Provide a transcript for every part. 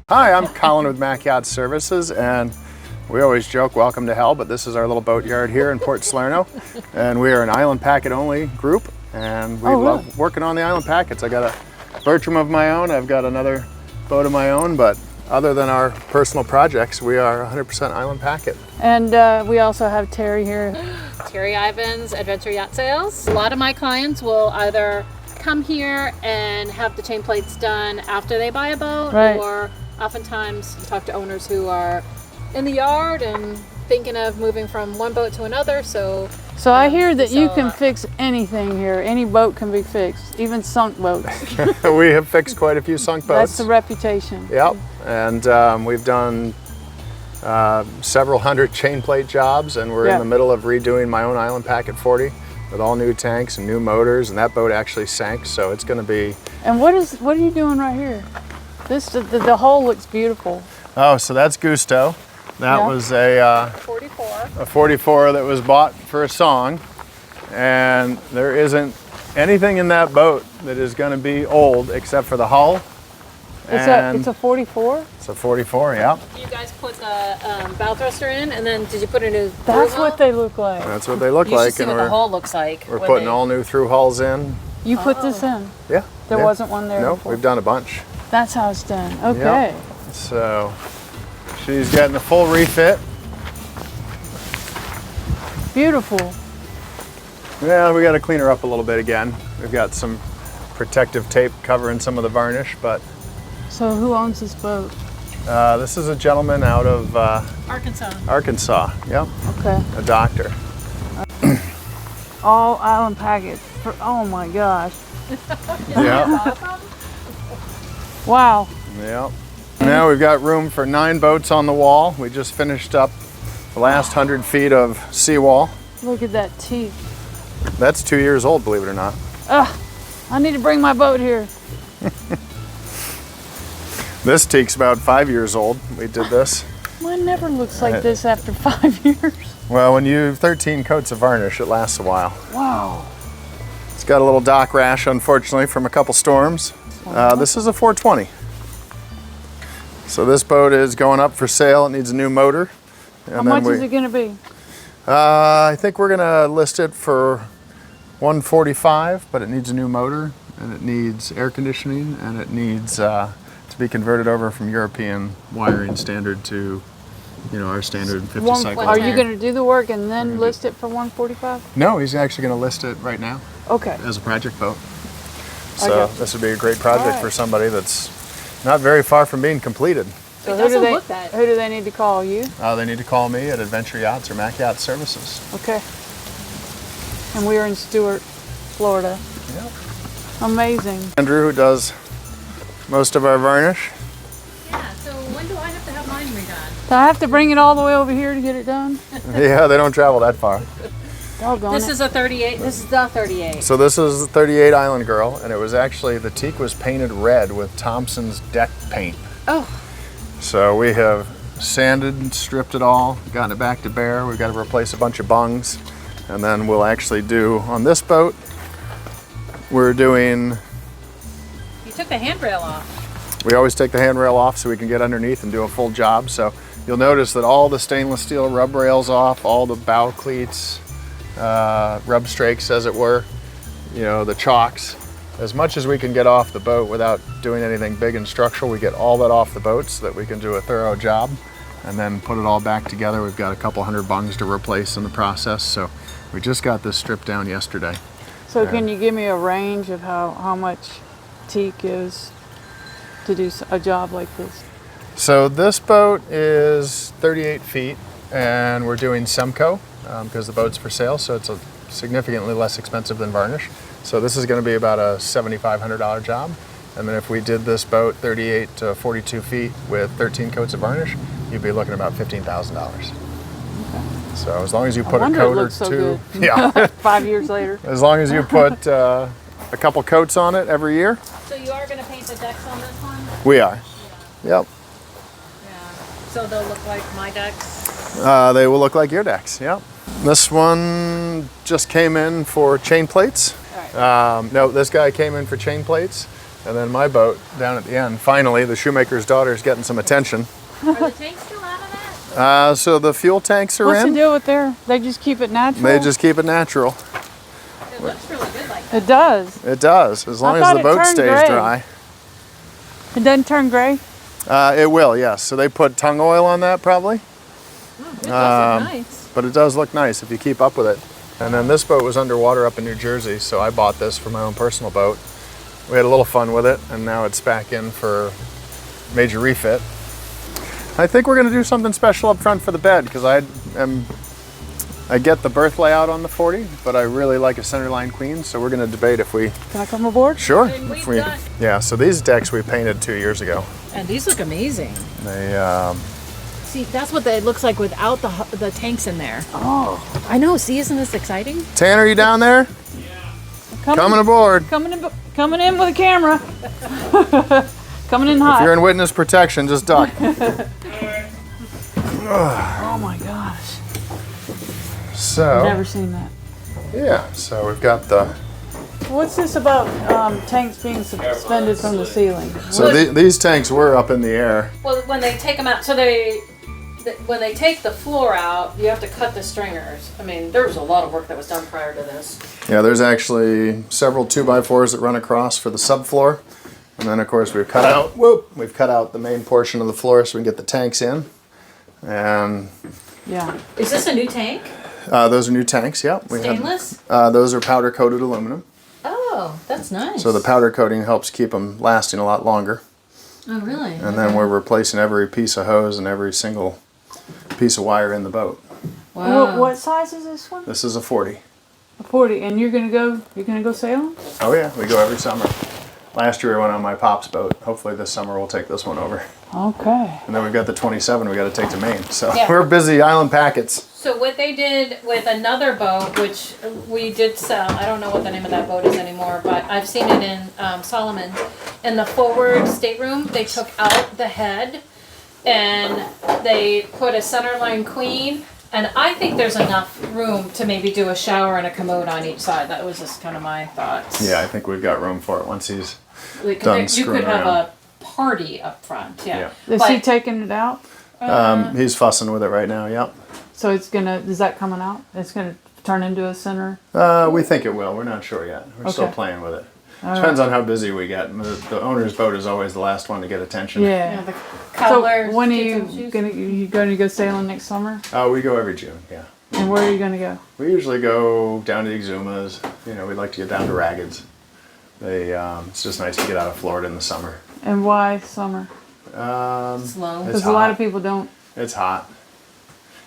Hi, I'm Colin with Mack Yacht Services, and we always joke welcome to hell, but this is our little boat yard here in Port Salerno, and we are an Island Packet only group, and we love working on the Island Packets. I got a Bertram of my own, I've got another boat of my own, but other than our personal projects, we are 100% Island Packet. And we also have Terry here. Terry Ivins, Adventure Yacht Sales. A lot of my clients will either come here and have the chain plates done after they buy a boat, or oftentimes talk to owners who are in the yard and thinking of moving from one boat to another. So I hear that you can fix anything here. Any boat can be fixed, even sunk boats. We have fixed quite a few sunk boats. That's the reputation. Yep, and we've done several hundred chain plate jobs, and we're in the middle of redoing my own Island Packet 40 with all new tanks and new motors, and that boat actually sank, so it's going to be... And what are you doing right here? The hull looks beautiful. Oh, so that's Gusto. That was a 44 that was bought for a song, and there isn't anything in that boat that is going to be old except for the hull. It's a 44? It's a 44, yeah. You guys put the bow thruster in, and then did you put a new That's what they look like. That's what they look you like. See what the hull looks like. We're putting all new through hulls in. You put this in? Yeah. There wasn't one there No, before? we've done a bunch. That's how it's done. Okay. Yep. So she's getting a full refit. Beautiful. Yeah, we got to clean her up a little bit again. We've got some protective tape covering some of the varnish, but... So who owns this boat? This is a gentleman out of Arkansas. Yep. Okay. A doctor. All Island Packets. Oh my gosh. Yeah. Wow. Yep. Now we've got room for 9 boats on the wall. We just finished up the last 100 feet of seawall. Look at that teak. That's 2 years old, believe it or not. Ugh, I need to bring my boat here. This teak's about 5 years old. We did this. Mine never looks like this after 5 years. Well, when you have 13 coats of varnish, it lasts a while. Wow. It's got a little dock rash, unfortunately, from a couple storms. This is a 420. So this boat is going up for sale. It needs a new motor. And How much is it going to be? I think we're going to list it for $145, but it needs a new motor, and it needs air conditioning, and it needs to be converted over from European wiring standard to, our standard 50 cycle. Are you going to do the work and then list it for $145? No, he's actually going to list it right now. Okay. As a project boat. So this would be a great project for somebody that's not very far from being completed. So who do they need to call? You? They need to call me at Adventure Yachts or Mack Yacht Services. Okay. And we are in Stuart, Florida. Yep. Amazing. Andrew, who does most of our varnish. Yeah, so when do I have to have mine redone? Do I have to bring it all the way over here to get it done? Yeah, they don't travel that far. Doggone This is a 38. This is the 38. So this is the 38 Island Girl, and it was actually, the teak was painted red with Thompson's deck paint. Oh. So we have sanded and stripped it all, gotten it back to bare. We've got to replace a bunch of bungs, and then we'll actually do, on this boat, we're doing... You took the handrail off. We always take the handrail off so we can get underneath and do a full job. So you'll notice that all the stainless steel rub rails off, all the bow cleats, rub strakes as it were, the chocks. As much as we can get off the boat without doing anything big and structural, we get all that off the boat so that we can do a thorough job and then put it all back together. We've got a couple hundred bungs to replace in the process. So we just got this stripped down yesterday. So can you give me a range of how much teak is to do a job like this? So this boat is 38 feet and we're doing Semco because the boat's for sale, so it's significantly less expensive than varnish. So this is going to be about a $7,500 job. And then if we did this boat 38 to 42 feet with 13 coats of varnish, you'd be looking at about $15,000. Okay. So as long as you put a coat or two, yeah, 5 years later. As long as you put a couple coats on it every year. So you are going to paint the decks on this one? We are. Yep. Yeah. So they'll look like my decks? They will look like your decks. Yep. This one just came in for chain plates. All Right. No, this guy came in for chain plates, and then my boat down at the end. Finally, the shoemaker's daughter is getting some attention. Are the tanks still out of that? So the fuel tanks are What's in. the deal with there? They just keep it natural? They just keep it natural. It looks really good like that. It does. It does, as long as thought the it boat turned stays gray. dry. It doesn't turn gray? It will, yes. So they put tung oil on that probably, It does look nice. but it does look nice if you keep up with it. And then this boat was underwater up in New Jersey, so I bought this for my own personal boat. We had a little fun with it, and now it's back in for major refit. I think we're going to do something special up front for the bed, because I get the berth layout on the 40, but I really like a centerline queen, so we're going to debate if we... Can I come aboard? Sure. And If we've got- yeah, so these decks we painted 2 years ago. And these look amazing. They, See, that's what it looks like without the tanks in there. Oh. I know. See, isn't this exciting? Tanner, you down there? Coming aboard. Coming in with a camera. Coming in hot. If you're in witness protection, just duck. Oh my gosh. So, Never seen that. yeah, so we've got the... What's this about tanks being suspended from the ceiling? So these tanks were up in the air. Well, when they take them out, so when they take the floor out, you have to cut the stringers. I mean, there was a lot of work that was done prior to this. Yeah, there's actually several 2x4s that run across for the subfloor. And then of course we've cut out the main portion of the floor so we can get the tanks in. And Yeah. Is this a new tank? those are new tanks, yeah. Stainless? Those are powder coated aluminum. Oh, that's nice. So the powder coating helps keep them lasting a lot longer. Oh, really? And then we're replacing every piece of hose and every single piece of wire in the boat. Wow. What size is this one? This is a 40. A 40. And you're gonna go sailing? Oh yeah, we go every summer. Last year I went on my pop's boat. Hopefully this summer we'll take this one over. Okay. And then we've got the 27 we got to take to Maine. So Yeah. we're busy Island Packets. So what they did with another boat, which we did sell, I don't know what the name of that boat is anymore, but I've seen it in Solomon. In the forward stateroom, they took out the head and they put a centerline queen. And I think there's enough room to maybe do a shower and a commode on each side. That was just kind of my thoughts. Yeah, I think we've got room for it once he's Like, done you screwing could have around. a party up front, yeah. Is But- he taking it out? He's fussing with it right now, yep. So is that coming out? It's gonna turn into a center? We think it will. We're not sure yet. We're still Okay. playing with it. Depends on how busy we get. The owner's boat is always the last one to get attention. Yeah. The So colors, when are kids' you shoes. going to go sailing next summer? We go every June, yeah. And where are you going to go? We usually go down to the Exumas. You know, we'd like to get down to Raggeds. It's just nice to get out of Florida in the summer. And why summer? Slow. It's Because a lot of hot. people don't. It's hot.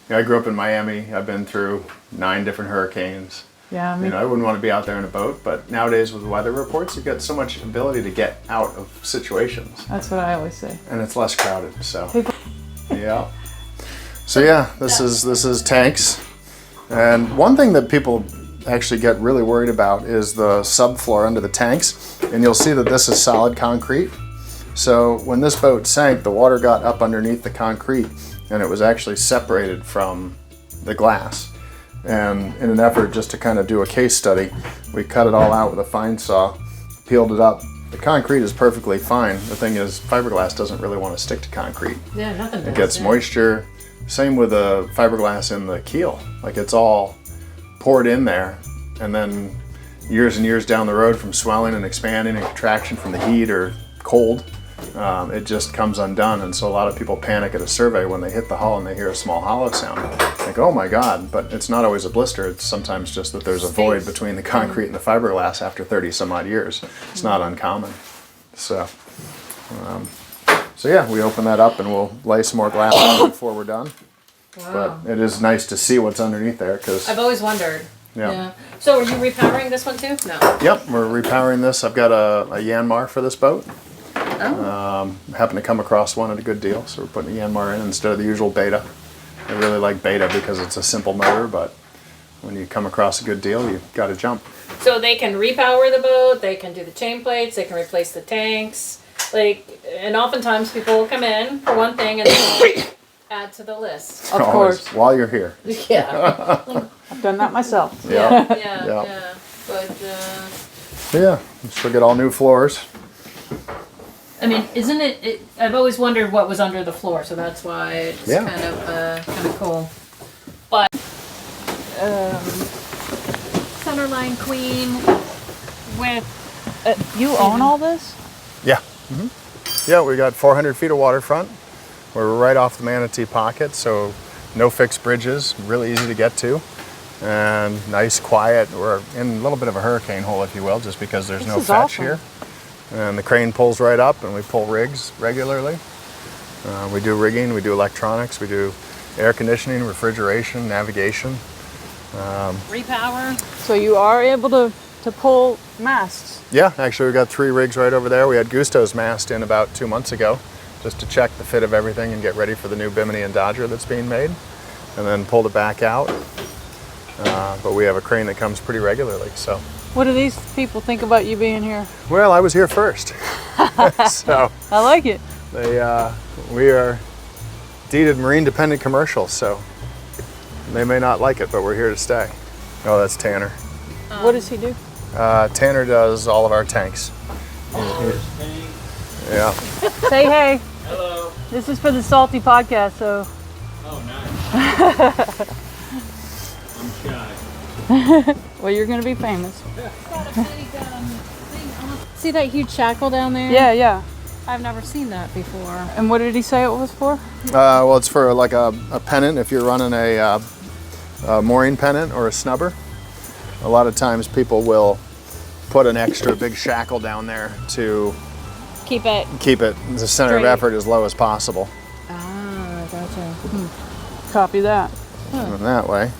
You know, I grew up in Miami. I've been through 9 different hurricanes. Yeah, I You mean, know, I wouldn't want to be out there in a boat, but nowadays with weather reports, you've got so much ability to get out of situations, that's what I always say. and it's less crowded. So, People- yeah. So yeah, this is tanks, and one thing that people actually get really worried about is the subfloor under the tanks, and you'll see that this is solid concrete. So when this boat sank, the water got up underneath the concrete, and it was actually separated from the glass. And in an effort just to kind of do a case study, we cut it all out with a fine saw, peeled it up. The concrete is perfectly fine. The thing is, fiberglass doesn't really want to stick to concrete. Yeah, nothing does. It gets yeah. moisture. Same with the fiberglass in the keel. Like it's all poured in there, and then years and years down the road from swelling and expanding and contraction from the heat or cold, it just comes undone. And so a lot of people panic at a survey when they hit the hull and they hear a small hollow sound. Like, oh my God, but it's not always a blister. It's sometimes just that there's a void between the concrete and the fiberglass after 30 some odd years. It's not uncommon. So yeah, we open that up and we'll lay some more glass on before we're done. Wow. But it is nice to see what's underneath there because, I've always wondered. yeah. So are you repowering this one too? No. Yep, we're repowering this. I've got a Yanmar for this boat. Oh. Happened to come across one at a good deal, so we're putting a Yanmar in instead of the usual Beta. I really like Beta because it's a simple motor, but when you come across a good deal, you've got to jump. So they can repower the boat, they can do the chain plates, they can replace the tanks. Like, and oftentimes people will come in for one thing and then add to the list. Of Always, course. while you're here. Yeah. I've done that myself. Yeah. Yeah. Yeah. But Yeah, we still get all new floors. I mean, isn't it? I've always wondered what was under the floor, so that's why it's kind of cool. But centerline queen with. You own all this? Yeah. Yeah, we got 400 feet of waterfront. We're right off the Manatee Pocket, so no fixed bridges, really easy to get to, and nice, quiet. We're in a little bit of a hurricane hole, if you will, just because there's no fetch here. And the crane pulls right up, and we pull rigs regularly. We do rigging, we do electronics, we do air conditioning, refrigeration, navigation. Repower. So you are able to pull masts? Yeah, actually we got 3 rigs right over there. We had Gusto's mast in about 2 months ago, just to check the fit of everything and get ready for the new Bimini and Dodger that's being made, and then pulled it back out. But we have a crane that comes pretty regularly, so. What do these people think about you being here? Well, I was here first. So I like it. we are deeded marine dependent commercial, so they may not like it, but we're here to stay. Oh, that's Tanner. What does he do? Tanner does all of our tanks. Yeah. Say hey. Hello. This is for the Salty podcast, so. Oh, nice. I'm shy. Well, you're going to be famous. See that huge shackle down there? Yeah, yeah. I've never seen that before. And what did he say it was for? Well, it's for like a pennant if you're running a mooring pennant or a snubber. A lot of times people will put an extra big shackle down there to Keep it. the center of Straight. effort as low as possible. Ah, gotcha. Copy that. And that way,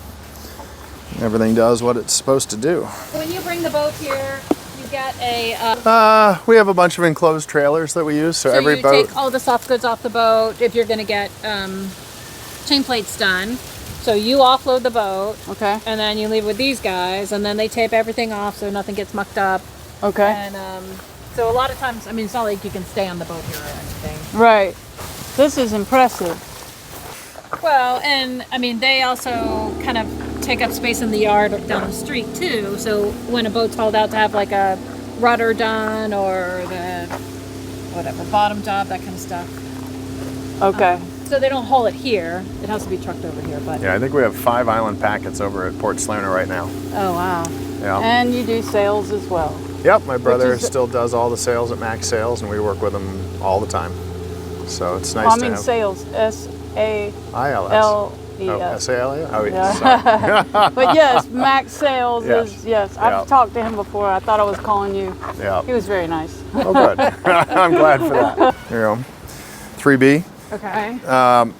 everything does what it's supposed to do. When you bring the boat here, you get a. We have a bunch of enclosed trailers that we use, so every you boat. take all the soft goods off the boat if you're going to get chain plates done. So you offload the boat. Okay. And then you leave with these guys, and then they tape everything off so nothing gets mucked up. Okay. And so a lot of times, I mean, it's not like you can stay on the boat here or anything. Right. This is impressive. Well, and I mean, they also kind of take up space in the yard down the street too. So when a boat's hauled out to have like a rudder done or the whatever bottom job, that kind of stuff. Okay. So they don't haul it here. It has to be trucked over here. But Yeah, I think we have 5 Island Packets over at Port Slaner right now. oh wow. Yeah. And you do sales as well. Yep, my brother is- still does all the sales at Mack Sales, and we work with him all the time. So it's nice I to mean have sales. S-A-L-E-S. ILS. Oh, S-A-L-E? Oh, Yeah. sorry. But yes, Max Sales Yes. is, yes. Yeah. I've talked to him before. I thought I was calling you. Yeah. He was very nice. Oh, good. I'm glad for that. Here you go. 3B. Okay.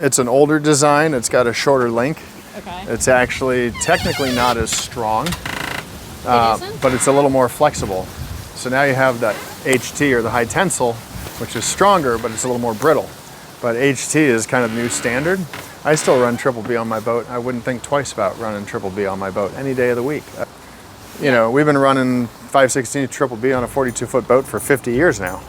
It's an older design. It's got a shorter link. Okay. It's actually technically not as strong, isn't? but it's a little more flexible. So now you have that HT or the high tensile, which is stronger, but it's a little more brittle. But HT is kind of the new standard. I still run triple B on my boat. I wouldn't think twice about running triple B on my boat any day of the week. You know, we've been running 5/16 triple B on a 42-foot boat for 50 years now.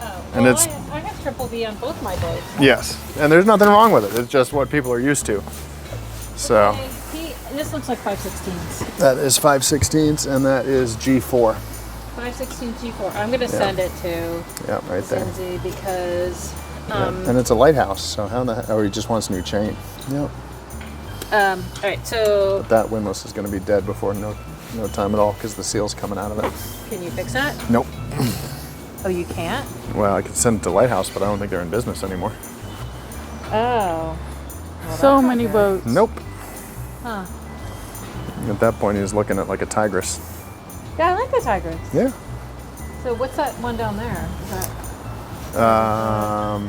Oh, And well, it's- I have triple B on both my boats. Yes, and there's nothing wrong with it. It's just what people are used to. So This looks like 5/16s. that is 5/16, and that is G4. 5/16 G4. I'm going to send it to Yeah, right there. Lindsay because. Yeah. And it's a lighthouse, so how the heck? Oh, he just wants a new chain. Yep. All right, so That windlass is going to be dead before no time at all because the seal's coming out of it. can you fix that? Nope. Oh, you can't? Well, I could send it to Lighthouse, but I don't think they're in business anymore. Oh. So many boats. Nope. Huh. At that point, he was looking at like a Tigress. Yeah, I like the Tigers. Yeah. So what's that one down there? Is that...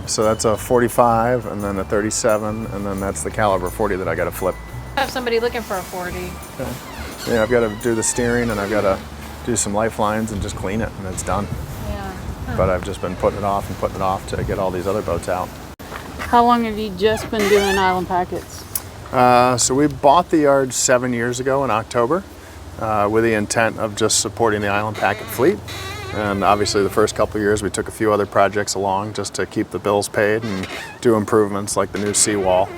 So that's a 45, and then a 37, and then that's the caliber 40 that I got to flip. I have somebody looking for a 40. Yeah, I've got to do the steering, and I've got to do some lifelines and just clean it, and it's done. Yeah. Huh. But I've just been putting it off and putting it off to get all these other boats out. How long have you just been doing Island Packets? So we bought the yard 7 years ago in October with the intent of just supporting the Island Packet fleet. And obviously the first couple of years we took a few other projects along just to keep the bills paid and do improvements like the new seawall.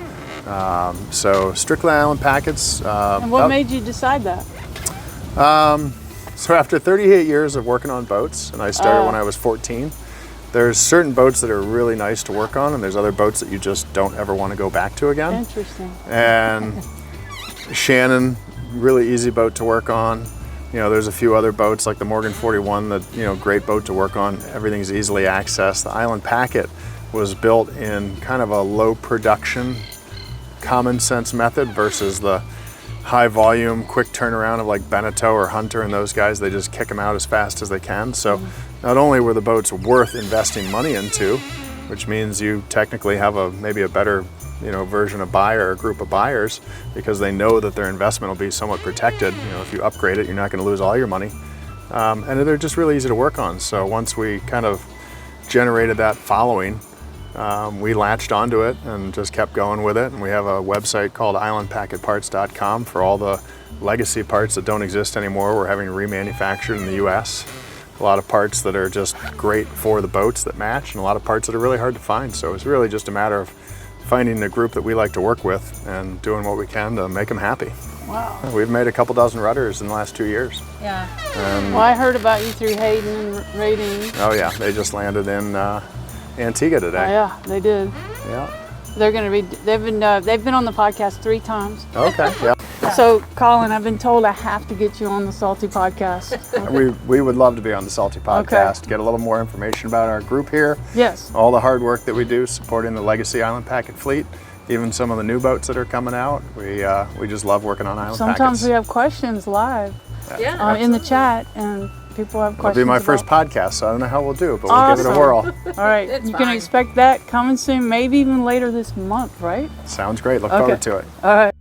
So strictly Island Packets. And what made you decide that? So after 38 years of working on boats, and I started when I was 14, there's certain boats that are really nice to work on, and there's other boats that you just don't ever want to go back to again. Interesting. And Shannon, really easy boat to work on. You know, there's a few other boats like the Morgan 41 that, you know, great boat to work on. Everything's easily accessed. The Island Packet was built in kind of a low production, common sense method versus the high volume, quick turnaround of like Beneteau or Hunter and those guys. They just kick them out as fast as they can. So not only were the boats worth investing money into, which means you technically have maybe a better, you know, version of buyer or group of buyers, because they know that their investment will be somewhat protected. You know, if you upgrade it, you're not going to lose all your money. And they're just really easy to work on. So once we kind of generated that following, we latched onto it and just kept going with it. And we have a website called islandpacketparts.com for all the legacy parts that don't exist anymore. We're having remanufactured in the US. A lot of parts that are just great for the boats that match, and a lot of parts that are really hard to find. So it's really just a matter of finding a group that we like to work with and doing what we can to make them happy. Wow. We've made a couple dozen rudders in the last 2 years. Yeah. Well, I heard about you through Hayden and Rating. Oh yeah, they just landed in Antigua today. Oh, yeah, they did. Yeah. They're going to be. They've been on the podcast 3 times. Okay. Yeah. So, Colin, I've been told I have to get you on the Salty podcast. We would love to be on the Salty podcast. Get a little more information about our group here. Yes. All the hard work that we do supporting the legacy Island Packet fleet. Even some of the new boats that are coming out. We just love working on Island Packets. Sometimes we have questions live in the chat, and people have questions. It'll be my first podcast, so I don't know how we'll do, but we'll Awesome. give it a whirl. All right, It's you can fine. expect that coming soon, maybe even later this month, right? Sounds great. Look forward to it. All right.